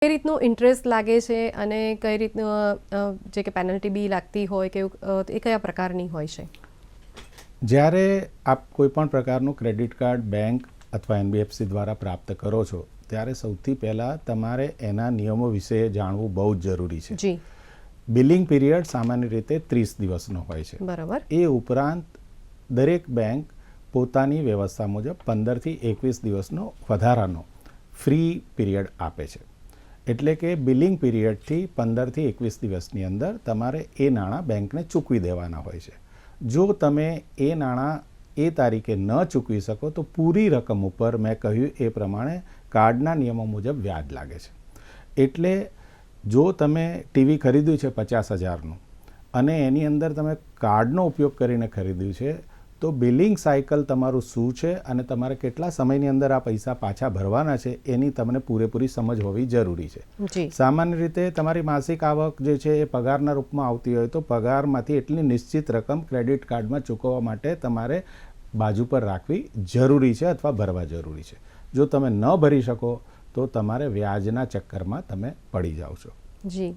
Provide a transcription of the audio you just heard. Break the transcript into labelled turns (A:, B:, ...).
A: કઈ રીતનું ઇન્ટરેસ્ટ લાગે છે અને કઈ રીતનું જે કે પેનલ્ટી બી લાગતી હોય કે એ કયા પ્રકારની હોય છે?
B: જ્યારે આપ કોઈપણ પ્રકારનું ક્રેડિટ કાર્ડ બેંક અથવા NBFC દ્વારા પ્રાપ્ત કરો છો ત્યારે સૌથી પહેલાં તમારે એના નિયમો વિશે જાણવું બહુ જ જરૂરી છે.
A: જી.
B: બિલિંગ પીરિયડ સામાન્ય રીતે 30 દિવસનો હોય છે.
A: બરાબર.
B: એ ઉપરાંત દરેક બેંક પોતાની વ્યવસ્થા મુજબ 15થી 21 દિવસનો વધારાનો ફ્રી પીરિયડ આપે છે. એટલે કે બિલિંગ પીરિયડથી 15થી 21 દિવસની અંદર તમારે એ નાણાં બેંકને ચૂકવી દેવાના હોય છે. જો તમે એ નાણાં એ તારીખે ન ચૂકવી શકો તો પૂરી રકમ ઉપર મેં કહ્યું એ પ્રમાણે કાર્ડના નિયમો મુજબ વ્યાજ લાગે છે. એટલે જો તમે ટીવી ખરીદ્યું છે 50,000નું અને એની અંદર તમે કાર્ડનો ઉપયોગ કરીને ખરીદ્યું છે તો બિલિંગ સાયકલ તમારું શું છે અને તમારે કેટલા સમયની અંદર આ પૈસા પાછા ભરવાના છે એની તમને પૂરેપૂરી સમજ હોવી જરૂરી છે. સામાન્ય રીતે તમારી માસિક આવક જે છે એ પગારના રૂપમાં આવતી હોય તો પગારમાંથી એટલી નિશ્ચિત રકમ ક્રેડિટ કાર્ડમાં ચૂકવવા માટે તમારે બાજુ પર રાખવી જરૂરી છે અથવા ભરવા જરૂરી છે. જો તમે ન ભરી શકો તો તમારે વ્યાજના ચક્કરમાં તમે પડી જાઓ છો.
A: જી.